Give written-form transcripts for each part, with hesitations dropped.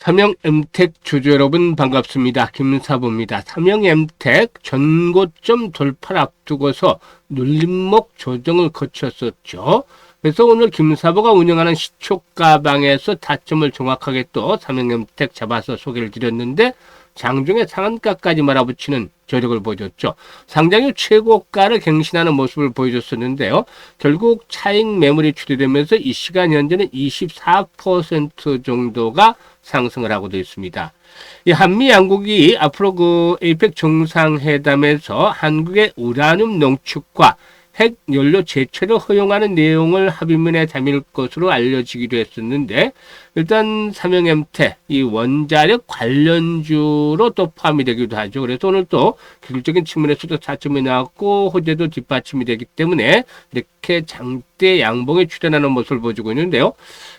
삼형엠텍 주주 여러분 반갑습니다. 김사부입니다. 삼형엠텍 전고점 돌파를 앞두고서 눌림목 조정을 거쳤었죠. 그래서 오늘 김사부가 운영하는 시초가방에서 타점을 정확하게 또 삼형엠텍 잡아서 소개를 드렸는데 장중에 상한가까지 몰아붙이는 저력을 보여줬죠. 상장의 최고가를 갱신하는 모습을 보여줬었는데요. 결국 차익 매물이 추리되면서 이 시간 현재는 24% 정도가 상승을 하고 있습니다. 이 한미 양국이 앞으로 그 에이펙 정상회담에서 한국의 우라늄 농축과 핵 연료 제초를 허용하는 내용을 합의문에 담을 것으로 알려지기도 했었는데, 일단 삼형엠텍 이 원자력 관련주로 또 포함이 되기도 하죠. 그래서 오늘 또 기술적인 측면에서도 타점이 나왔고 호재도 뒷받침이 되기 때문에 이렇게 장대 양봉에 출현하는 모습을 보여주고 있는데요.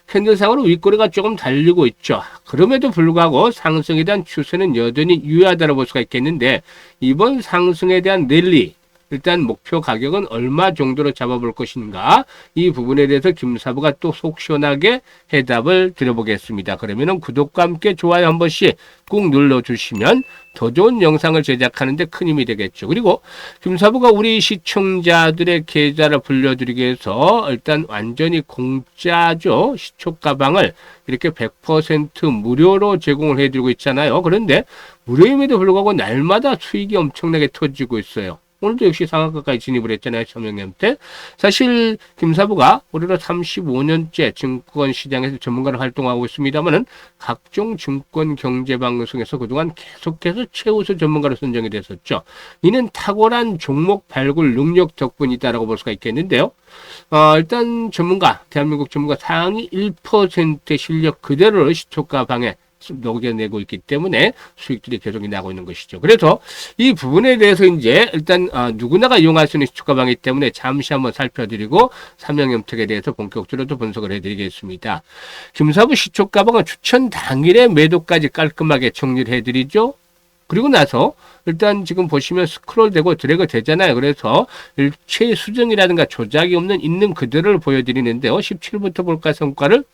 캔들상으로 윗꼬리가 조금 달리고 있죠. 그럼에도 불구하고 상승에 대한 추세는 여전히 유효하다고 볼 수가 있겠는데, 이번 상승에 대한 랠리, 일단 목표 가격은 얼마 정도로 잡아볼 것인가, 이 부분에 대해서 김사부가 또 속 시원하게 해답을 드려보겠습니다. 그러면은 구독과 함께 좋아요 한 번씩 꾹 눌러주시면 더 좋은 영상을 제작하는데 큰 힘이 되겠죠. 그리고 김사부가 우리 시청자들의 계좌를 불려드리기 위해서 일단 완전히 공짜죠. 시초가방을 이렇게 100% 무료로 제공을 해드리고 있잖아요. 그런데 무료임에도 불구하고 날마다 수익이 엄청나게 터지고 있어요. 오늘도 역시 상한가까지 진입을 했잖아요. 삼형엠텍. 사실 김사부가 올해로 35년째 증권시장에서 전문가로 활동하고 있습니다만은 각종 증권 경제방송에서 그동안 계속해서 최우수 전문가로 선정이 됐었죠. 이는 탁월한 종목 발굴 능력 덕분이다라고 볼 수가 있겠는데요. 일단 전문가, 대한민국 전문가 상위 1%의 실력 그대로 시초가방에 녹여내고 있기 때문에 수익들이 계속 나고 있는 것이죠. 그래서 이 부분에 대해서 이제 일단 누구나가 이용할 수 있는 시초가방이기 때문에 잠시 한번 살펴드리고 삼형엠텍에 대해서 본격적으로 또 분석을 해드리겠습니다. 김사부 시초가방은 추천 당일에 매도까지 깔끔하게 정리를 해드리죠. 그리고 나서 일단 지금 보시면 스크롤되고 드래그 되잖아요. 그래서 일체의 수정이라든가 조작이 없는 있는 그대로를 보여드리는데요. 17부터 볼까 성과를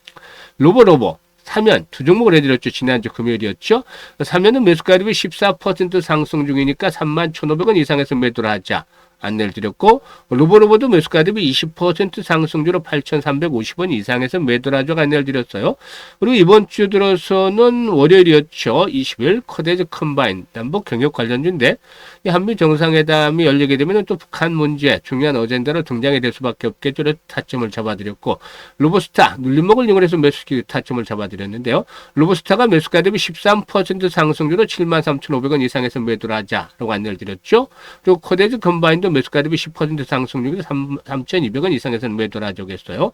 로보 사면 두 종목을 해드렸죠. 지난주 금요일이었죠. 사면은 매수가율이 14% 상승 중이니까 31,500원 이상에서 매도를 하자 안내를 드렸고, 로보도 매수가 대비 20% 상승주로 8,350원 이상에서 매도를 하자고 안내를 드렸어요. 그리고 이번 주 들어서는 월요일이었죠. 20일 코데즈 컴바인 남북 경협 관련주인데, 이 한미 정상회담이 열리게 되면 또 북한 문제 중요한 어젠다로 등장이 될 수밖에 없겠죠. 타점을 잡아드렸고, 로보스타 눌림목을 이용해서 매수기 타점을 잡아드렸는데요. 로보스타가 매수가 대비 13% 상승주로 73,500원 이상에서 매도를 하자라고 안내를 드렸죠. 그리고 코데즈 컴바인도 매수가 대비 10% 상승 중에 3,200원 이상에서는 매도를 하자겠어요.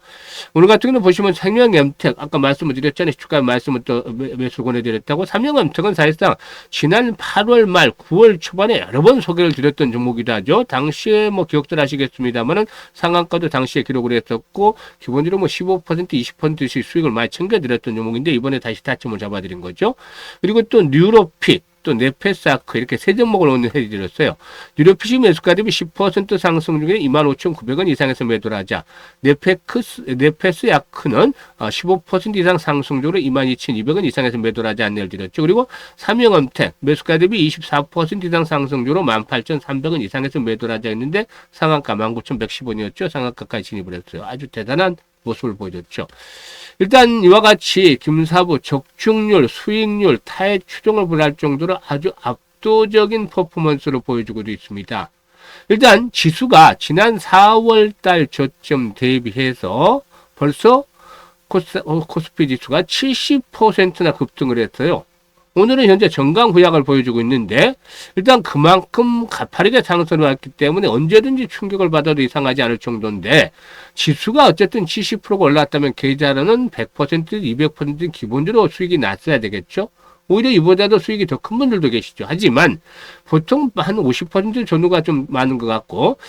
오늘 같은 경우는 보시면 삼형엠텍, 아까 말씀을 드렸잖아요. 주가 말씀을 또 매수 권해드렸다고. 삼형엠텍은 사실상 지난 8월 말 9월 초반에 여러 번 소개를 드렸던 종목이기도 하죠. 당시에 뭐 기억들 하시겠습니다만은 상한가도 당시에 기록을 했었고, 기본적으로 뭐 15% 20%씩 수익을 많이 챙겨드렸던 종목인데, 이번에 다시 타점을 잡아드린 거죠. 그리고 또 뉴로핏, 또 네페스아크 이렇게 세 종목을 오늘 해드렸어요. 뉴로핏이 매수가 대비 10% 상승 중에 25,900원 이상에서 매도를 하자. 네페스아크는 15% 이상 상승적으로 22,200원 이상에서 매도를 하자 안내를 드렸죠. 그리고 삼형엠텍 매수가 대비 24% 이상 상승적으로 18,300원 이상에서 매도를 하자 했는데 상한가 19,110원이었죠. 상한가까지 진입을 했어요. 아주 대단한 모습을 보여줬죠. 일단 이와 같이 김사부 적중률, 수익률, 타의 추종을 불할 정도로 아주 압도적인 퍼포먼스를 보여주고도 있습니다. 일단 지수가 지난 4월달 저점 대비해서 벌써 코스피 지수가 70%나 급등을 했어요. 오늘은 현재 정강후약을 보여주고 있는데, 일단 그만큼 가파르게 상승을 했기 때문에 언제든지 충격을 받아도 이상하지 않을 정도인데, 지수가 어쨌든 70%가 올랐다면 계좌로는 100%, 200% 기본적으로 수익이 났어야 되겠죠. 오히려 이보다도 수익이 더 큰 분들도 계시죠. 하지만 보통 한 50% 전후가 좀 많은 것 같고,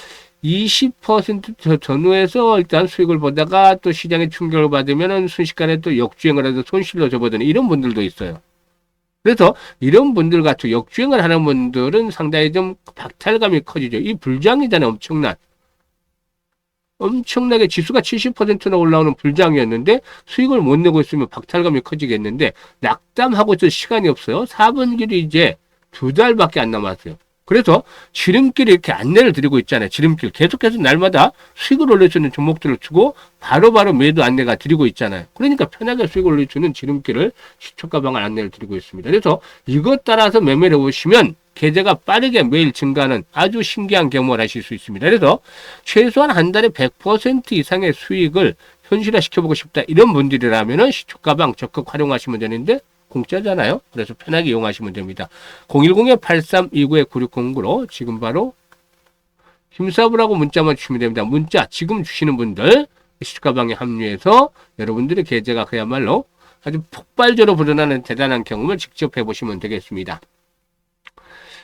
20% 전후에서 일단 수익을 보다가 또 시장에 충격을 받으면 순식간에 또 역주행을 해서 손실로 접어드는 이런 분들도 있어요. 그래서 이런 분들 같은 역주행을 하는 분들은 상당히 좀 박탈감이 커지죠. 이 불장이잖아요. 엄청난. 엄청나게 지수가 70%나 올라오는 불장이었는데 수익을 못 내고 있으면 박탈감이 커지겠는데 낙담하고 있을 시간이 없어요. 4분기도 이제 2달밖에 안 남았어요. 그래서 지름길 이렇게 안내를 드리고 있잖아요. 지름길 계속해서 날마다 수익을 올릴 수 있는 종목들을 주고 바로바로 매도 안내가 드리고 있잖아요. 그러니까 편하게 수익을 올릴 수 있는 지름길을 시초가 방안 안내를 드리고 있습니다. 그래서 이것 따라서 매매를 해보시면 계좌가 빠르게 매일 증가하는 아주 신기한 경험을 하실 수 있습니다. 그래서 최소한 한 달에 100% 이상의 수익을 현실화 시켜보고 싶다 이런 분들이라면 시초가방 적극 활용하시면 되는데 공짜잖아요. 그래서 편하게 이용하시면 됩니다. 010-8329-9609로 지금 바로 힘사부라고 문자만 주시면 됩니다. 문자 지금 주시는 분들 시초가방에 합류해서 여러분들의 계좌가 그야말로 아주 폭발적으로 불어나는 대단한 경험을 직접 해보시면 되겠습니다.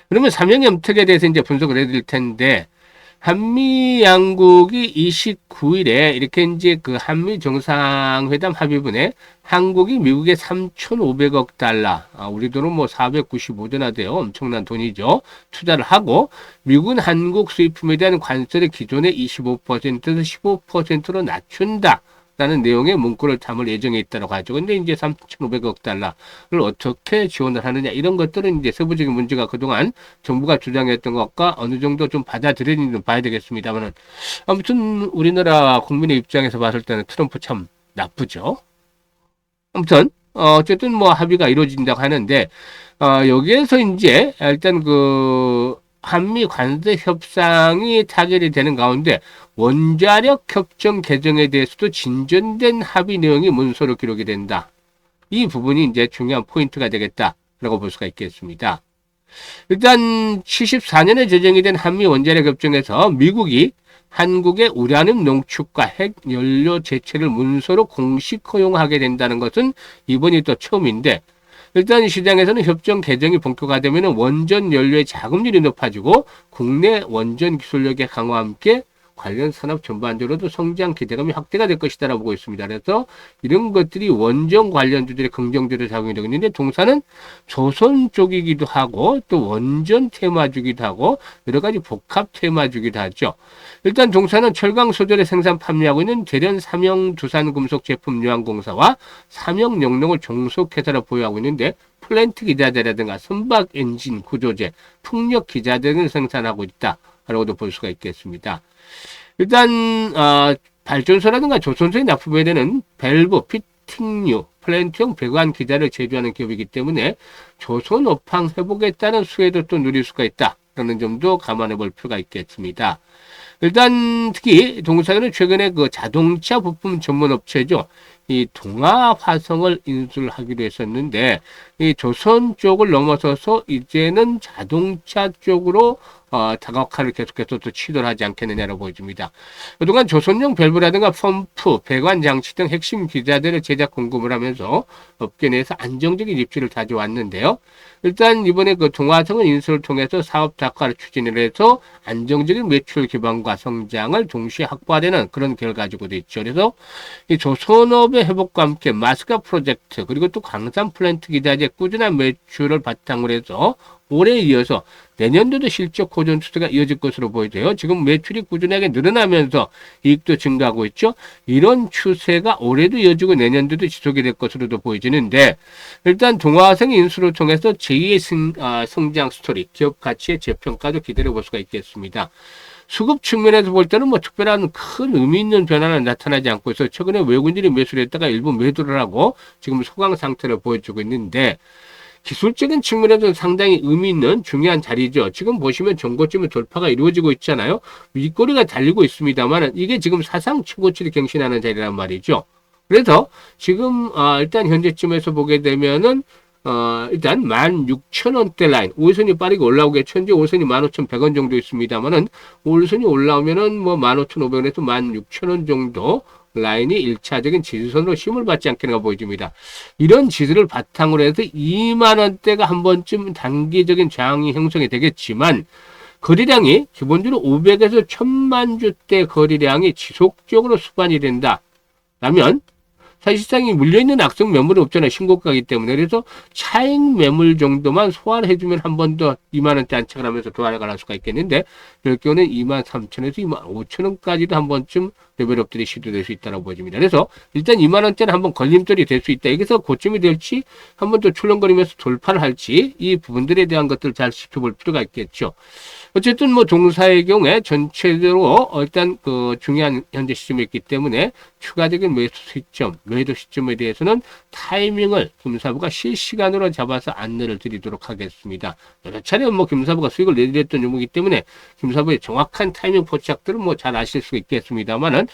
그러면 삼형염특에 대해서 이제 분석을 해드릴 텐데, 한미 양국이 29일에 이렇게 이제 그 한미 정상회담 합의문에 한국이 미국에 3,500억 달러, 우리 돈은 뭐 495조나 돼요. 엄청난 돈이죠. 투자를 하고, 미국은 한국 수입품에 대한 관세를 기존의 25%에서 15%로 낮춘다. 라는 내용의 문구를 담을 예정에 있다고 하죠. 근데 이제 3,500억 달러를 어떻게 지원을 하느냐 이런 것들은 이제 세부적인 문제가 그동안 정부가 주장했던 것과 어느 정도 좀 받아들이는지 봐야 되겠습니다만은 아무튼 우리나라 국민의 입장에서 봤을 때는 트럼프 참 나쁘죠. 아무튼 어쨌든 뭐 합의가 이루어진다고 하는데 여기에서 이제 일단 그 한미 관세 협상이 타결이 되는 가운데 원자력 협정 개정에 대해서도 진전된 합의 내용이 문서로 기록이 된다. 이 부분이 이제 중요한 포인트가 되겠다라고 볼 수가 있겠습니다. 일단 74년에 제정이 된 한미 원자력 협정에서 미국이 한국의 우라늄 농축과 핵 연료 제체를 문서로 공식 허용하게 된다는 것은 이번이 또 처음인데 일단 시장에서는 협정 개정이 본격화되면 원전 연료의 자금률이 높아지고 국내 원전 기술력의 강화와 함께 관련 산업 전반적으로도 성장 기대감이 확대가 될 것이다라고 보고 있습니다. 그래서 이런 것들이 원전 관련주들의 긍정적으로 작용이 되고 있는데 동사는 조선 쪽이기도 하고 또 원전 테마주기도 하고 여러 가지 복합 테마주기도 하죠. 일단 동사는 철강 소재를 생산 판매하고 있는 대련 삼형 두산금속 제품 요한공사와 삼형 영농을 종속회사로 보유하고 있는데 플랜트 기자재라든가 선박 엔진 구조재, 풍력 기자재 등을 생산하고 있다라고도 볼 수가 있겠습니다. 일단 발전소라든가 조선소에 납품해야 되는 밸브, 피팅류, 플랜트형 배관 기자를 제조하는 기업이기 때문에 조선 업황 회복에 따른 수혜도 또 누릴 수가 있다라는 점도 감안해 볼 필요가 있겠습니다. 일단 특히 동사는 최근에 그 자동차 부품 전문 업체죠. 이 동아화성을 인수를 하기로 했었는데 이 조선 쪽을 넘어서서 이제는 자동차 쪽으로 다각화를 계속해서 또 시도를 하지 않겠느냐로 보여집니다. 그동안 조선용 밸브라든가 펌프, 배관 장치 등 핵심 기자재를 제작 공급을 하면서 업계 내에서 안정적인 입지를 다져왔는데요. 일단 이번에 그 동아성은 인수를 통해서 사업 다각화를 추진을 해서 안정적인 매출 기반과 성장을 동시에 확보하려는 그런 결과지고 있죠. 그래서 이 조선업의 회복과 함께 마스카 프로젝트 그리고 또 광산 플랜트 기자재 꾸준한 매출을 바탕으로 해서 올해에 이어서 내년도도 실적 호전 추세가 이어질 것으로 보이고요. 지금 매출이 꾸준하게 늘어나면서 이익도 증가하고 있죠. 이런 추세가 올해도 이어지고 내년도도 지속이 될 것으로도 보여지는데 일단 동아화성 인수를 통해서 제2의 성장 스토리, 기업 가치의 재평가도 기다려 볼 수가 있겠습니다. 수급 측면에서 볼 때는 뭐 특별한 큰 의미 있는 변화는 나타나지 않고 있어요. 최근에 외국인들이 매수를 했다가 일부 매도를 하고 지금 소강 상태를 보여주고 있는데 기술적인 측면에서 상당히 의미 있는 중요한 자리죠. 지금 보시면 전고점의 돌파가 이루어지고 있잖아요. 윗꼬리가 달리고 있습니다만 이게 지금 사상 최고치를 갱신하는 자리란 말이죠. 그래서 지금 일단 현재쯤에서 보게 되면은 일단 16,000원대 라인 5선이 빠르게 올라오게 현재 5선이 15,100원 정도 있습니다만은 5선이 올라오면은 뭐 15,500원에서 16,000원 정도 라인이 1차적인 지지선으로 힘을 받지 않겠는가 보여집니다. 이런 지지를 바탕으로 해서 2만원대가 한 번쯤 단기적인 저항이 형성이 되겠지만 거래량이 기본적으로 500에서 1000만 주대 거래량이 지속적으로 수반이 된다. 라면 사실상 이 물려있는 악성 매물이 없잖아요. 신고가이기 때문에. 그래서 차익 매물 정도만 소화를 해주면 한 번 더 2만 원대 안착을 하면서 더 나갈 수가 있겠는데, 이럴 경우는 2만 3천에서 2만 5천 원까지도 한 번쯤 레벨업들이 시도될 수 있다고 보여집니다. 그래서 일단 2만 원대는 한번 걸림돌이 될 수 있다. 여기서 고점이 될지 한 번 더 출렁거리면서 돌파를 할지 이 부분들에 대한 것들을 잘 지켜볼 필요가 있겠죠. 어쨌든 뭐 종사의 경우에 전체적으로 일단 그 중요한 현재 시점이 있기 때문에 추가적인 매수 시점, 매도 시점에 대해서는 타이밍을 금사부가 실시간으로 잡아서 안내를 드리도록 하겠습니다. 여러 차례 뭐 금사부가 수익을 내드렸던 종목이기 때문에 금사부의 정확한 타이밍 포착들은 뭐 잘 아실 수 있겠습니다만은,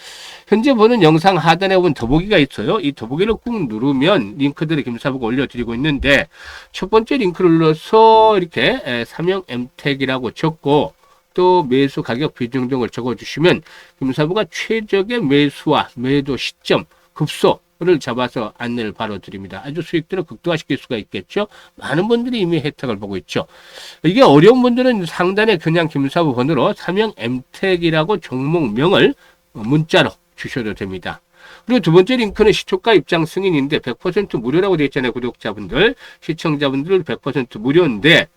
현재 보는 영상 하단에 보면 더보기가 있어요. 이 더보기를 꾹 누르면 링크들을 금사부가 올려드리고 있는데, 첫 번째 링크를 눌러서 이렇게 삼형 엠텍이라고 적고 또 매수 가격 비중 등을 적어주시면 금사부가 최적의 매수와 매도 시점, 급소를 잡아서 안내를 바로 드립니다. 아주 수익들을 극대화시킬 수가 있겠죠. 많은 분들이 이미 혜택을 보고 있죠. 이게 어려운 분들은 상단에 그냥 금사부 번호로 삼형 엠텍이라고 종목명을 문자로 주셔도 됩니다. 그리고 두 번째 링크는 시초가 입장 승인인데 100% 무료라고 되어 있잖아요. 구독자분들, 시청자분들 100% 무료인데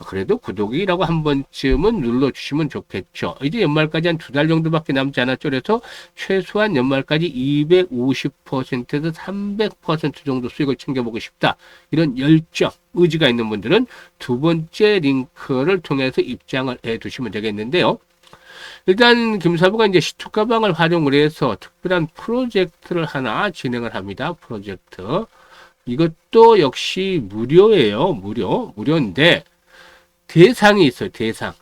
그래도 구독이라고 한 번쯤은 눌러주시면 좋겠죠. 이제 연말까지 한 2달 정도밖에 남지 않았죠. 그래서 최소한 연말까지 250%에서 300% 정도 수익을 챙겨보고 싶다. 이런 열정, 의지가 있는 분들은 두 번째 링크를 통해서 입장을 해두시면 되겠는데요. 일단 금사부가 이제 시초가방을 활용을 해서 특별한 프로젝트를 하나 진행을 합니다. 프로젝트. 이것도 역시 무료예요. 무료인데 대상이 있어요. 대상.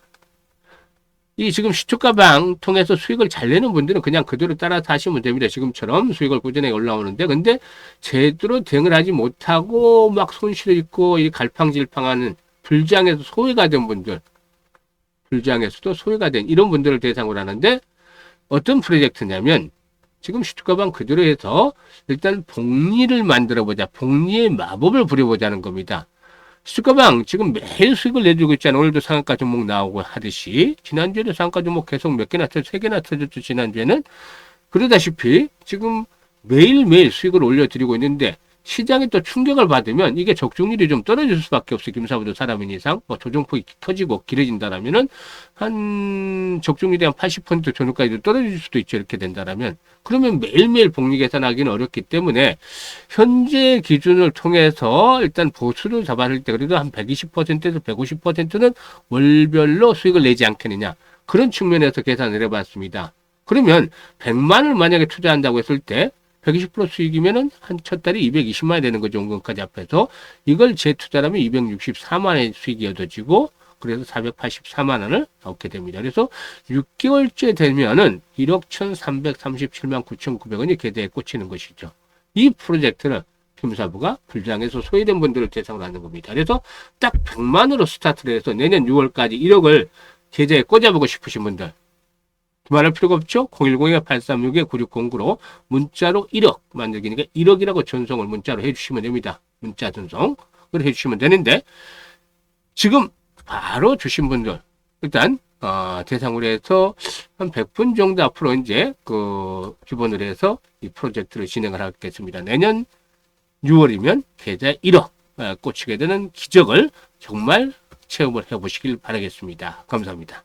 이 지금 시초가방 통해서 수익을 잘 내는 분들은 그냥 그대로 따라서 하시면 됩니다. 지금처럼 수익을 꾸준히 올라오는데, 근데 제대로 대응을 하지 못하고 막 손실을 입고 이 갈팡질팡하는 불장에서 소외가 된 분들, 불장에서도 소외가 된 이런 분들을 대상으로 하는데, 어떤 프로젝트냐면 지금 시초가방 그대로 해서 일단 복리를 만들어 보자. 복리의 마법을 부려보자는 겁니다. 시초가방 지금 매일 수익을 내주고 있잖아요. 오늘도 상한가 종목 나오고 하듯이. 지난주에도 상한가 종목 계속 몇 개나 터졌죠. 3개나 터졌죠. 지난주에는. 그러다시피 지금 매일매일 수익을 올려드리고 있는데, 시장에 또 충격을 받으면 이게 적중률이 좀 떨어질 수밖에 없어요. 김사부도 사람인 이상. 뭐 조정폭이 터지고 길어진다라면은 한 적중률이 한 80% 전후까지도 떨어질 수도 있죠. 이렇게 된다라면. 그러면 매일매일 복리 계산하기는 어렵기 때문에 현재 기준을 통해서 일단 보수를 잡았을 때 그래도 한 120%에서 150%는 월별로 수익을 내지 않겠느냐. 그런 측면에서 계산을 해봤습니다. 그러면 100만을 만약에 투자한다고 했을 때 120% 수익이면은 한 첫 달에 220만이 되는 거죠. 원금까지 합해서. 이걸 재투자라면 264만의 수익이 얻어지고, 그래서 484만 원을 얻게 됩니다. 그래서 6개월째 되면은 1억 1,337만 9,900원이 계좌에 꽂히는 것이죠. 이 프로젝트는 금사부가 불장에서 소외된 분들을 대상으로 하는 겁니다. 그래서 딱 100만으로 스타트를 해서 내년 6월까지 1억을 계좌에 꽂아보고 싶으신 분들, 말할 필요가 없죠? 010-836-9609로 문자로 1억 만들기니까 1억이라고 전송을 문자로 해주시면 됩니다. 문자 전송을 해주시면 되는데, 지금 바로 주신 분들 일단 대상으로 해서 한 100분 정도 앞으로 이제 기본으로 해서 이 프로젝트를 진행을 하겠습니다. 내년 6월이면 계좌에 1억 꽂히게 되는 기적을 정말 체험을 해보시길 바라겠습니다. 감사합니다.